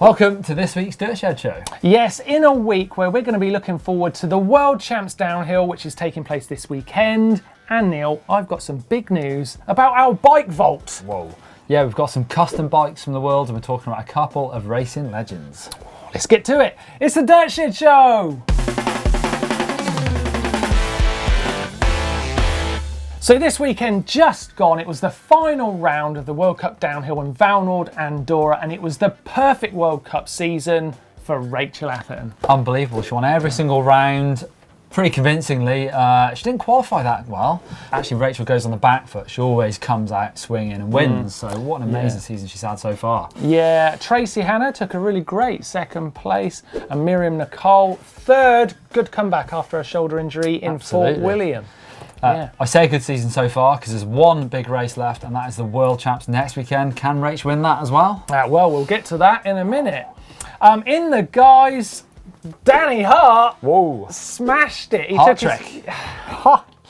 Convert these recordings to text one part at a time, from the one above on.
Welcome to this week's Dirtshed show. Yes, in a week where we're going to be looking forward to the World Champs Downhill, which is taking place this weekend. And Neil, I've got some big news about our bike vault. Whoa. Yeah, we've got some custom bikes from the world and we're talking about a couple of racing legends. Let's get to it. It's the Dirtshed show. So this weekend just gone, it was the final round of the World Cup Downhill in Valnord, Andorra, and it was the perfect World Cup season for Rachel Atherton. Unbelievable. She won every single round pretty convincingly. She didn't qualify that well. Actually, Rachel goes on the back foot. She always comes out swinging and wins. So what an amazing season she's had so far. Yeah, Tracy Hannah took a really great second place, and Miriam Nicole third. Good comeback after a shoulder injury in Fort William. I say a good season so far because there's one big race left, and that is the World Champs next weekend. Can Rach win that as well? Well, we'll get to that in a minute. In the guys, Danny Hart smashed it. He Hart trick.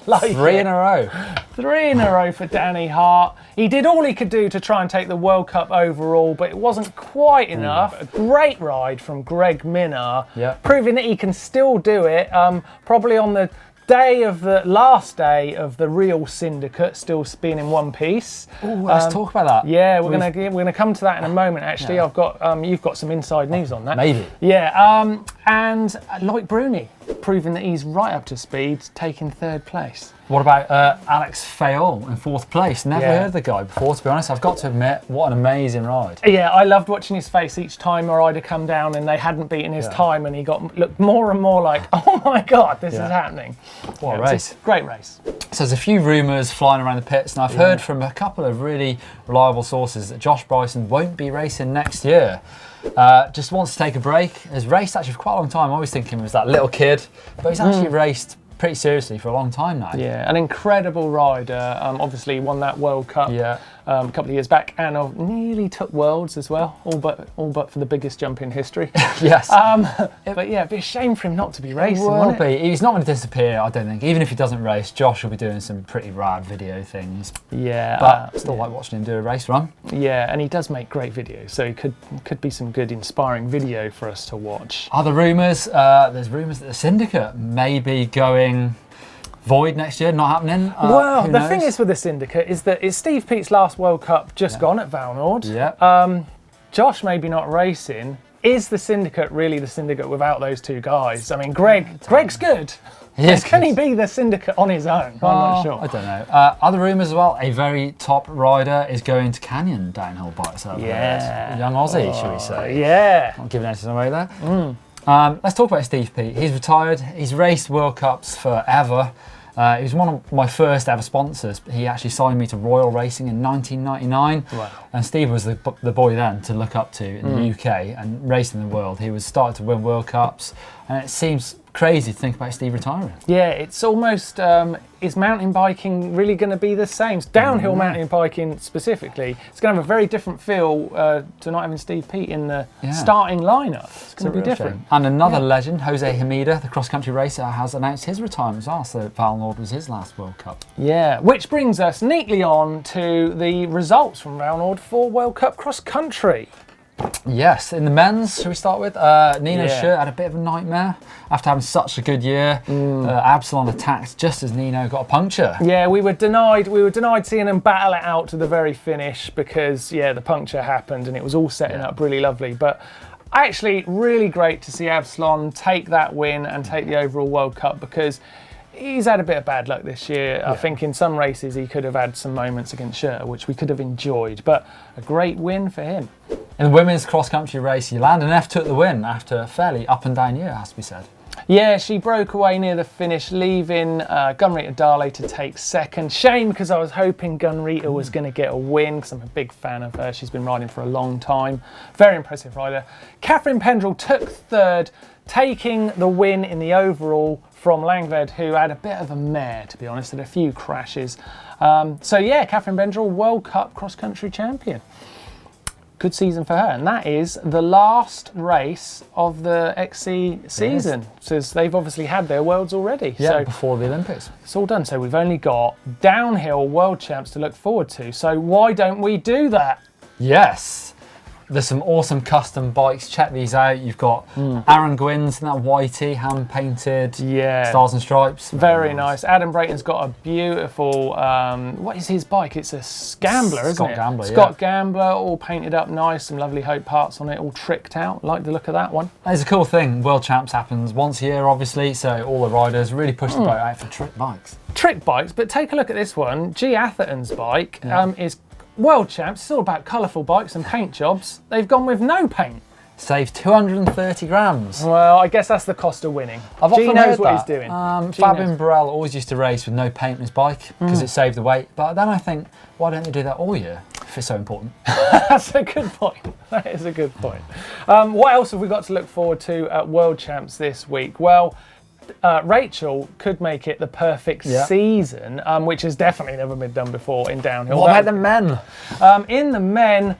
Three in a row. 3 in a row for Danny Hart. He did all he could do to try and take the World Cup overall, but it wasn't quite enough. A great ride from Greg Minnaar, proving that he can still do it. Probably on the last day of the real Syndicate, still being in one piece. Let's talk about that. Yeah, we're gonna come to that in a moment. Actually, I've got you've got some inside news on that. Maybe. Yeah. And Loic Bruni, proving that he's right up to speed, taking third place. What about Alex Fayol in fourth place? Never heard of the guy before, to be honest. I've got to admit, what an amazing ride. Yeah, I loved watching his face each time a rider come down and they hadn't beaten his time, and he looked more and more like, oh my God, this is happening. What a race. Great race. So there's a few rumours flying around the pits, and I've heard from a couple of really reliable sources that Josh Bryson won't be racing next year. Just wants to take a break. Has raced actually for quite a long time. I always think him as that little kid, but he's actually raced pretty seriously for a long time now. Yeah, an incredible rider. Obviously won that World Cup a couple of years back, and nearly took Worlds as well, all but for the biggest jump in history. Yes. But yeah, it'd be a shame for him not to be racing. It will be. He's not going to disappear, I don't think. Even if he doesn't race, Josh will be doing some pretty rad video things. Yeah. But still like watching him do a race run. Yeah, and he does make great videos, so he could be some good, inspiring video for us to watch. Other rumours, there's rumours that the Syndicate may be going void next year, not happening. Well, the thing is with the Syndicate is that it's Steve Peate's last World Cup just gone at Valnord. Yeah. Josh maybe not racing. Is the Syndicate really the Syndicate without those two guys? I mean, Greg's good. Can he be the Syndicate on his own? I'm not sure. I don't know. Other rumours as well, a very top rider is going to Canyon downhill bikes. Young Aussie, should we say. Yeah. Not giving anything away there. Let's talk about Steve Peate. He's retired. He's raced World Cups forever. He was one of my first ever sponsors. He actually signed me to Royal Racing in 1999. Wow. And Steve was the boy then to look up to in the UK and racing the world. He was starting to win World Cups, and it seems crazy to think about Steve retiring. Yeah, it's almost, is mountain biking really going to be the same? Downhill mountain biking specifically, it's going to have a very different feel to not having Steve Peate in the starting lineup. It's going to be different. Shame. And another legend, Jose Hamida, the cross-country racer, has announced his retirement as well, so Valnord was his last World Cup. Yeah, which brings us neatly on to the results from Valnord for World Cup cross-country. Yes, in the men's, shall we start with? Nino Schurter had a bit of a nightmare after having such a good year. Absalon attacked just as Nino got a puncture. Yeah, we were denied seeing them battle it out to the very finish because the puncture happened and it was all setting up really lovely. But actually, really great to see Absalon take that win and take the overall World Cup, because he's had a bit of bad luck this year. I think in some races he could have had some moments against Schurter, which we could have enjoyed, but a great win for him. In the women's cross-country race, Yolanda Neff took the win after a fairly up-and-down year, has to be said. Yeah, she broke away near the finish, leaving Gunrita Dale to take second. Shame, because I was hoping Gunrita was going to get a win, because I'm a big fan of her. She's been riding for a long time. Very impressive rider. Catherine Pendrell took third, taking the win in the overall from Langved, who had a bit of a mare, to be honest, had a few crashes. Catherine Pendrell, World Cup cross-country champion. Good season for her, and that is the last race of the XC season, since they've obviously had their Worlds already. Yeah, so before the Olympics. It's all done, so we've only got downhill World Champs to look forward to, so why don't we do that? Yes. There's some awesome custom bikes. Check these out. You've got Aaron Gwin's and that whitey, hand painted, stars and stripes. Very nice. Adam Brayton's got a beautiful, what is his bike? It's a Scrambler, isn't it? Scott Gambler, Scott Gambler, all painted up nice, some lovely Hope parts on it, all tricked out. Like the look of that one. It's a cool thing. World Champs happens once a year, obviously, so all the riders really push the boat out for trick bikes. Trick bikes, but take a look at this one. G. Atherton's bike is World Champs. It's all about colourful bikes and paint jobs. They've gone with no paint. Saves 230 grams. Well, I guess that's the cost of winning. G knows what he's doing. Fabian Burrell always used to race with no paint on his bike because it saved the weight. But then I think, why don't they do that all year if it's so important? That's a good point. That is a good point. What else have we got to look forward to at World Champs this week? Well, Rachel could make it the perfect season, which has definitely never been done before in downhill. What about the men? In the men,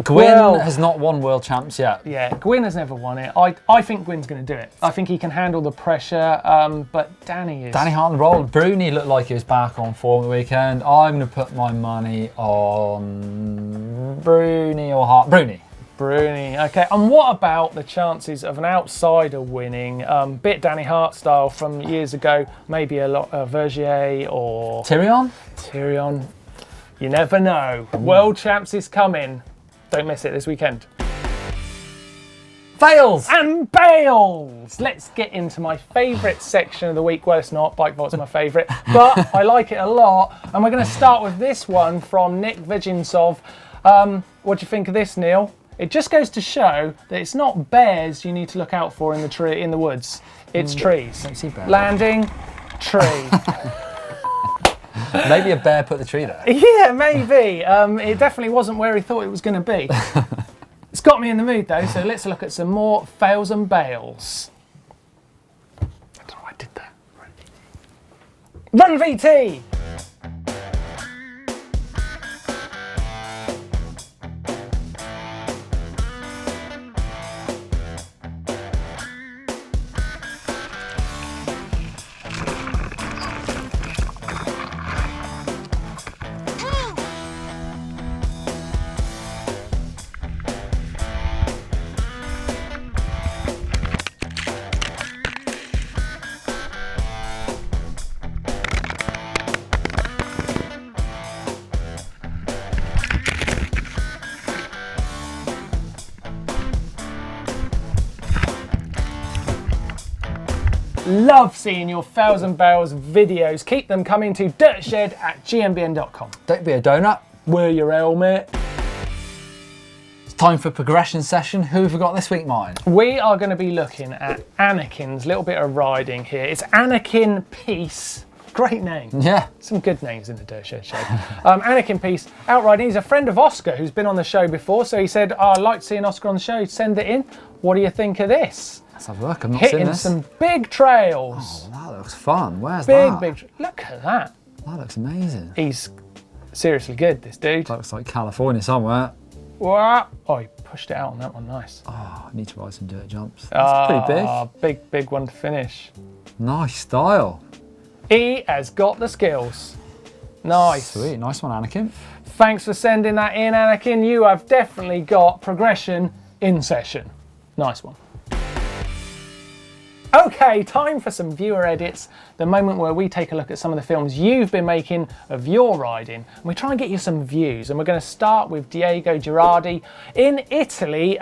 Gwin has not won World Champs yet. Yeah, Gwin has never won it. I think Gwin's going to do it. I think he can handle the pressure, but Danny is. Danny Hart and roll. Bruni looked like he was back on form the weekend. I'm going to put my money on Bruni or Hart. Bruni. Okay, and what about the chances of an outsider winning? Bit Danny Hart style from years ago, maybe a lot Vergier or Tyrion. You never know. World Champs is coming. Don't miss it this weekend. Bales! And Bales! Let's get into my favourite section of the week. Well, it's not. Bike Vault's my favourite, but I like it a lot. And we're going to start with this one from Nick Viginsov. What do you think of this, Neil? It just goes to show that it's not bears you need to look out for in the woods. It's trees. Don't see bears. Landing, tree. Maybe a bear put the tree there. Yeah, maybe. It definitely wasn't where he thought it was going to be. It's got me in the mood though, so let's look at some more fails and bales. I don't know why I did that. Run VT! Love seeing your fails and bales videos. Keep them coming to dirtshed@gmbn.com. Don't be a donut. Wear your helmet. It's time for progression session. Who have we got this week, Martin? We are going to be looking at Anakin's little bit of riding here. It's Anakin Peace. Great name. Yeah. Some good names in the Dirt Shed show. Anakin Peace, out riding. He's a friend of Oscar who's been on the show before, so he said, I'd like to see an Oscar on the show. Send it in. What do you think of this? Let's have a look. I've not seen this. Hitting some big trails. Oh, that looks fun. Where's that? Big. Look at that. That looks amazing. He's seriously good, this dude. That looks like California somewhere. What? Oh, he pushed it out on that one. Nice. Oh, I need to ride some dirt jumps. That's pretty big. Big one to finish. Nice style. He has got the skills. Nice. Sweet. Nice one, Anakin. Thanks for sending that in, Anakin. You have definitely got progression in session. Nice one. Okay, time for some viewer edits, the moment where we take a look at some of the films you've been making of your riding, and we try and get you some views. And we're going to start with Diego Girardi in Italy,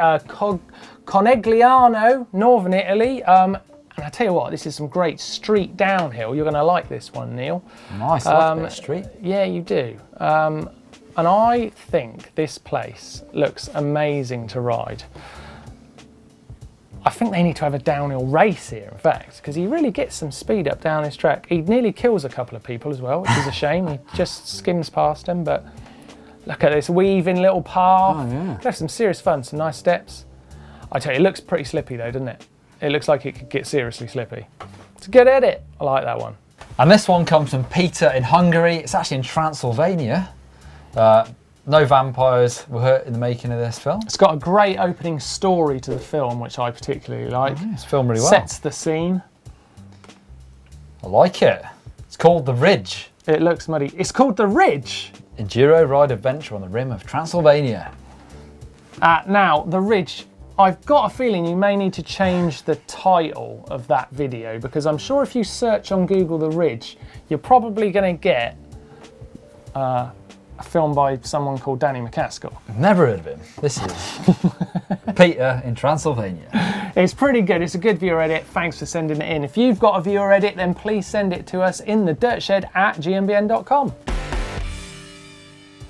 Conegliano, Northern Italy. And I tell you what, this is some great street downhill. You're going to like this one, Neil. Nice, I like a bit of street. Yeah, you do. And I think this place looks amazing to ride. I think they need to have a downhill race here, in fact, because he really gets some speed up down this track. He nearly kills a couple of people as well, which is a shame. He just skims past them, but look at this weaving little path. Oh, yeah. Could have some serious fun, some nice steps. I tell you, it looks pretty slippy though, doesn't it? It looks like it could get seriously slippy. It's a good edit. I like that one. And this one comes from Peter in Hungary. It's actually in Transylvania. No vampires were hurt in the making of this film. It's got a great opening story to the film, which I particularly like. Oh, yeah, it's filmed really well. Sets the scene. I like it. It's called The Ridge. It looks muddy. It's called The Ridge? Enduro ride adventure on the rim of Transylvania. Now, the Ridge, I've got a feeling you may need to change the title of that video, because I'm sure if you search on Google the Ridge, you're probably going to get a film by someone called Danny McCaskill. I've never heard of him. This is Peter in Transylvania. It's pretty good. It's a good viewer edit. Thanks for sending it in. If you've got a viewer edit, then please send it to us in the dirtshed@gmbn.com.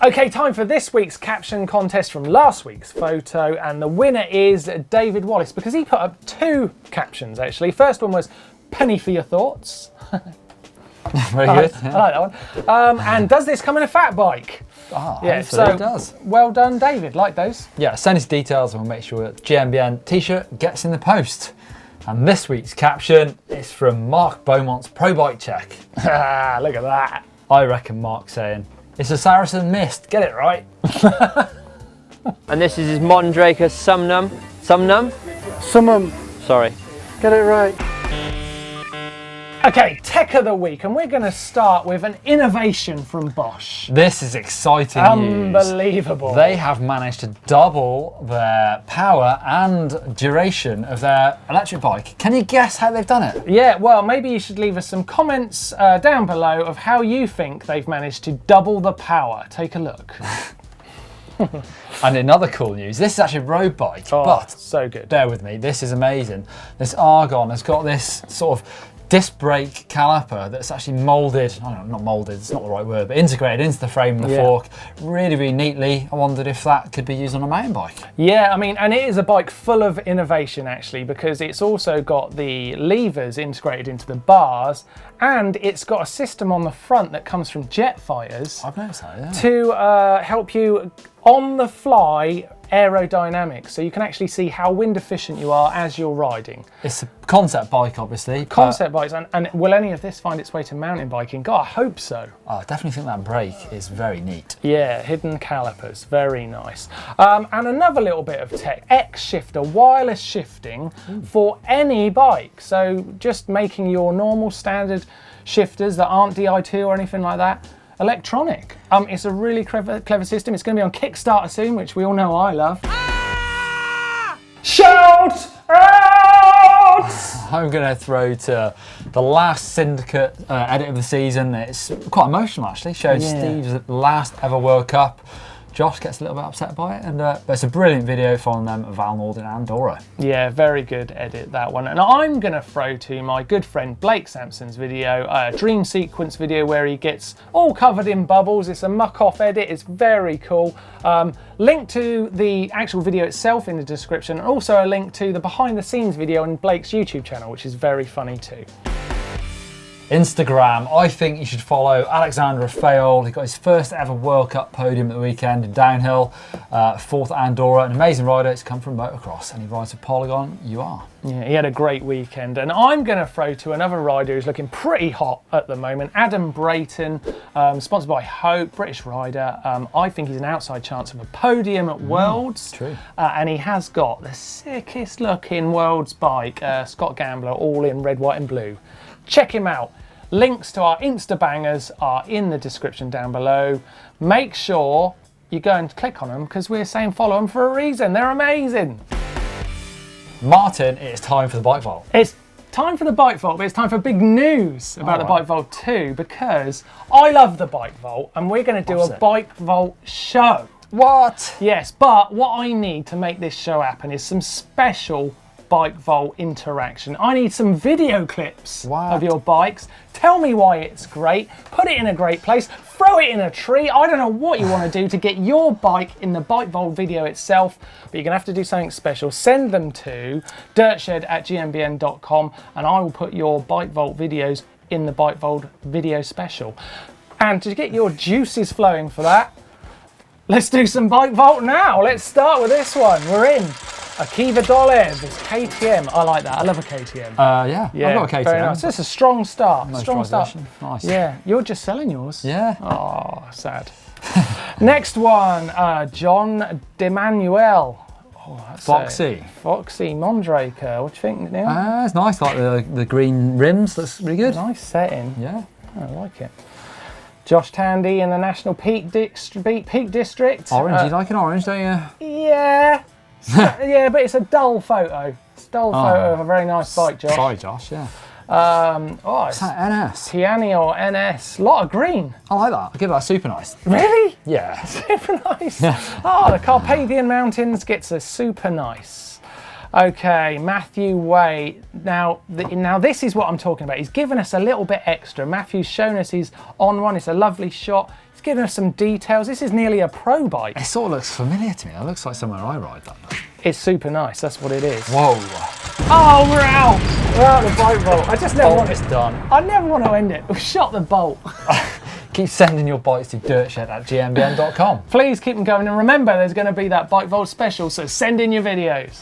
Okay, time for this week's caption contest from last week's photo, and the winner is David Wallace, because he put up 2 captions actually. First one was "Penny for your thoughts." Very good. I like that one. And "Does this come in a fat bike?" Yeah, so it does. Well done, David. Like those. Yeah, send us details and we'll make sure that the GMBN t-shirt gets in the post. And this week's caption is from Mark Beaumont's Pro Bike Check. Look at that. I reckon Mark's saying, "It's a Saracen Mist, get it right." And this is his Mondraker Sumnum. Summum. Sorry. Get it right. Okay, tech of the week, and we're going to start with an innovation from Bosch. This is exciting news. Unbelievable. They have managed to double their power and duration of their electric bike. Can you guess how they've done it? Yeah, well, maybe you should leave us some comments down below of how you think they've managed to double the power. Take a look. And in other cool news, this is actually a road bike, but so good. bear with me, this is amazing. This Argon has got this sort of disc brake caliper that's actually moulded, I don't know, not moulded, it's not the right word, but integrated into the frame and the fork really, really neatly. I wondered if that could be used on a mountain bike. Yeah, I mean, and it is a bike full of innovation actually, because it's also got the levers integrated into the bars, and it's got a system on the front that comes from jet fighters. I've noticed that, yeah. To help you on the fly aerodynamics, so you can actually see how wind efficient you are as you're riding. It's a concept bike, obviously. Concept bikes, and will any of this find its way to mountain biking? God, I hope so. I definitely think that brake is very neat. Yeah, hidden calipers, very nice. And another little bit of tech, X shifter, wireless shifting for any bike. So just making your normal standard shifters that aren't Di2 or anything like that electronic. It's a really clever system. It's going to be on Kickstarter soon, which we all know I love. Shout out! I'm going to throw to the last Syndicate edit of the season. It's quite emotional actually. Shows Steve's last ever World Cup. Josh gets a little bit upset by it, and but it's a brilliant video from them, Val Nord in Andorra. Yeah, very good edit, that one. And I'm going to throw to my good friend Blake Sampson's video, a dream sequence video where he gets all covered in bubbles. It's a muck-off edit, it's very cool. Link to the actual video itself in the description, and also a link to the behind-the-scenes video on Blake's YouTube channel, which is very funny too. Instagram, I think you should follow Alexander Fayol. He got his first ever World Cup podium at the weekend in downhill, 4th at Andorra. An amazing rider. He's come from motocross and he rides a Polygon UR. Yeah, he had a great weekend. And I'm going to throw to another rider who's looking pretty hot at the moment, Adam Brayton, sponsored by Hope, British rider. I think he's an outside chance of a podium at Worlds. True. And he has got the sickest looking Worlds bike, Scott Gambler, all in red, white and blue. Check him out. Links to our Insta bangers are in the description down below. Make sure you go and click on them, because we're saying follow them for a reason. They're amazing. Martin, it's time for the Bike Vault. It's time for the Bike Vault, but it's time for big news about the Bike Vault too, because I love the Bike Vault and we're going to do a Bike Vault show. What? Yes, but what I need to make this show happen is some special Bike Vault interaction. I need some video clips of your bikes. Tell me why it's great. Put it in a great place. Throw it in a tree. I don't know what you want to do to get your bike in the Bike Vault video itself, but you're going to have to do something special. Send them to dirtshed@gmbn.com and I will put your Bike Vault videos in the Bike Vault video special. And to get your juices flowing for that, let's do some Bike Vault now. Let's start with this one. We're in a Kiva Dolev. It's KTM. I like that. I love a KTM. Yeah, I've got a KTM. Very nice. It's a strong start. Strong start. Nice. Yeah, you're just selling yours. Yeah. Oh, sad. Next one, John DeManuel. Oh, that's Foxy. Foxy Mondraker. What do you think, Neil? It's nice, like the green rims. That's really good. Nice setting. Yeah. I like it. Josh Tandy in the National Peak District. Orange, you like an orange, don't you? Yeah. Yeah, but it's a dull photo. It's a dull photo of a very nice bike, Josh. Sorry, Josh, yeah. It's that NS? Tiani or NS. A lot of green. I like that. I'll give that a super nice. Really? Yeah. Super nice. The Carpathian Mountains gets a super nice. Okay, Matthew Way. Now this is what I'm talking about. He's given us a little bit extra. Matthew's shown us his on one. It's a lovely shot. He's given us some details. This is nearly a pro bike. It sort of looks familiar to me. It looks like somewhere I ride that. It's super nice. That's what it is. Whoa. Oh, we're out. We're out the bike vault. I just never want It's done. I never want to end it. We've shot the bolt. Keep sending your bikes to dirtshed@gmbn.com. Please keep them going. And remember, there's going to be that bike vault special, so send in your videos.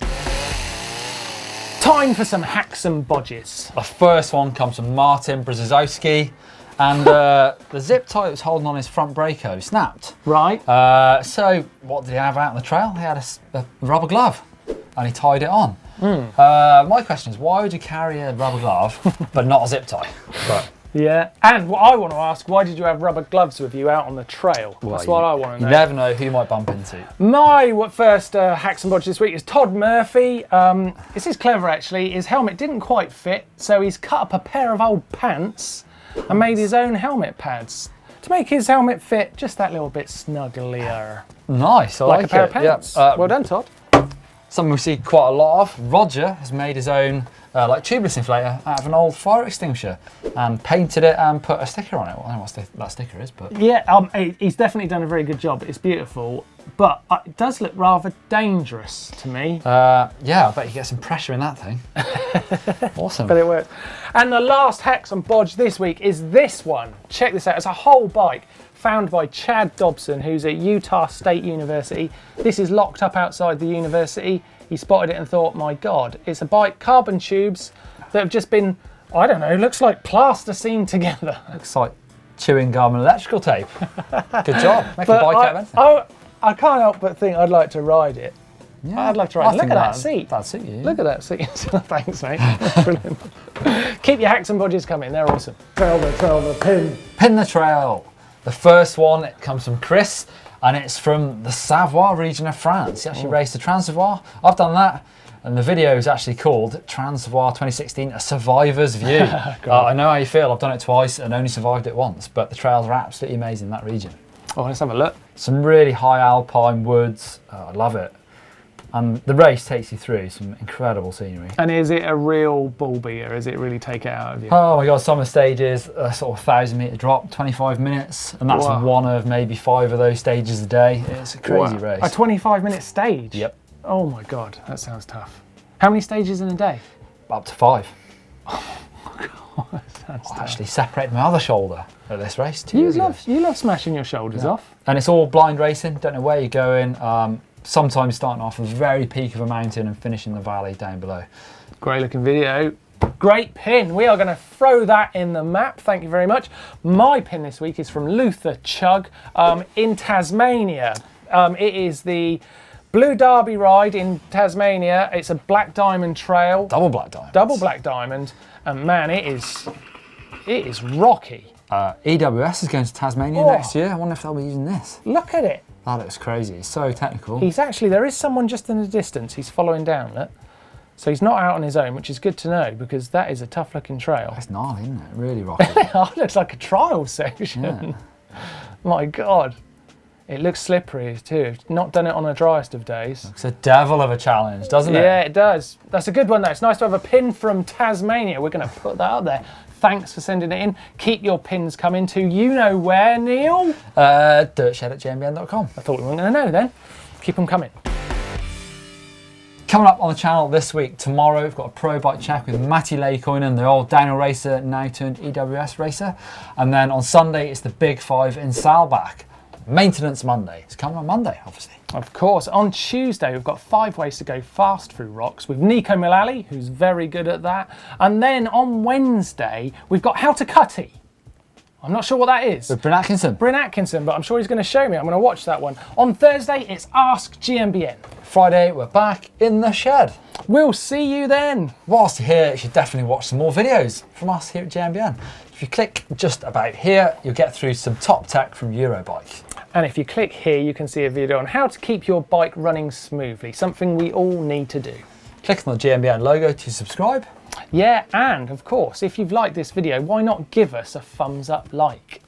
Time for some hacks and bodges. The first one comes from Martin Brzezowski, and the zip tie that was holding on his front brake snapped. Right. So what did he have out on the trail? He had a rubber glove, and he tied it on. My question is, why would you carry a rubber glove but not a zip tie? But, yeah. And what I want to ask, why did you have rubber gloves with you out on the trail? That's what I want to know. You never know who you might bump into. My first hacks and bodges this week is Todd Murphy. This is clever, actually. His helmet didn't quite fit, so he's cut up a pair of old pants and made his own helmet pads to make his helmet fit just that little bit snugglier. Nice, I like a pair of it. pants. Yep. Well done, Todd. Something we see quite a lot of. Roger has made his own tubeless inflator out of an old fire extinguisher and painted it and put a sticker on it. Well, I don't know what that sticker is, but... Yeah, he's definitely done a very good job. It's beautiful, but it does look rather dangerous to me. Yeah, I bet you get some pressure in that thing. Awesome. But it works. And the last hacks and bodge this week is this one. Check this out. It's a whole bike found by Chad Dobson, who's at Utah State University. This is locked up outside the university. He spotted it and thought, my God, it's a bike, carbon tubes that have just been, I don't know, looks like plasticine together. Looks like chewing gum and electrical tape. Good job. Make a bike out of anything. I can't help but think I'd like to ride it. Yeah, I'd like to ride it. Look at that seat. That'd suit you. Look at that seat. Thanks, mate. Brilliant. Keep your hacks and bodges coming. They're awesome. Trail the pin. Pin the trail. The first one, it comes from Chris, and it's from the Savoie region of France. He actually raced the Trans-Savoie. I've done that, and the video is actually called Trans-Savoie 2016, A Survivor's View. I know how you feel. I've done it twice and only survived it once, but the trails are absolutely amazing in that region. Oh, let's have a look. Some really high alpine woods. I love it. And the race takes you through some incredible scenery. And is it a real ball beater? Is it really take it out of you? Oh my God, some of the stages, a sort of 1,000-metre drop, 25 minutes, and that's one of maybe 5 of those stages a day. It's a crazy race. A 25-minute stage? Yep. Oh my God, that sounds tough. How many stages in a day? Up to 5. Oh my God, that sounds tough. I actually separated my other shoulder at this race 2 You years ago. love smashing your shoulders off. And it's all blind racing, don't know where you're going. Sometimes starting off at the very peak of a mountain and finishing the valley down below. Great looking video. Great pin. We are going to throw that in the map. Thank you very much. My pin this week is from Luther Chug in Tasmania. It is the Blue Derby ride in Tasmania. It's a black diamond trail. Double black diamond. Double black diamond. And man, it is rocky. EWS is going to Tasmania next year. I wonder if they'll be using this. Look at it. That looks crazy. It's so technical. There is someone just in the distance. He's following down, look. So he's not out on his own, which is good to know because that is a tough looking trail. It's gnarly, isn't it? Really rocky. It looks like a trial section. Yeah. My God. It looks slippery too. Not done it on the driest of days. It's a devil of a challenge, doesn't it? Yeah, it does. That's a good one though. It's nice to have a pin from Tasmania. We're going to put that out there. Thanks for sending it in. Keep your pins coming to you know where, Neil? dirtshed@gmbn.com. I thought we weren't going to know then. Keep them coming. Coming up on the channel this week, tomorrow, we've got a pro bike check with Matty Leikoinen, the old downhill racer, now turned EWS racer. And then on Sunday, it's the Big 5 in Saalbach. Maintenance Monday. It's coming on Monday, obviously. Of course. On Tuesday, we've got 5 ways to go fast through rocks with Nico Mullally, who's very good at that. And then on Wednesday, we've got How to Cutty. I'm not sure what that is. With Bryn Atkinson. Bryn Atkinson, but I'm sure he's going to show me. I'm going to watch that one. On Thursday, it's Ask GMBN. Friday, we're back in the shed. We'll see you then. Whilst you're here, you should definitely watch some more videos from us here at GMBN. If you click just about here, you'll get through some top tech from Eurobike. And if you click here, you can see a video on how to keep your bike running smoothly, something we all need to do. Click on the GMBN logo to subscribe. Yeah, and of course, if you've liked this video, why not give us a thumbs up like?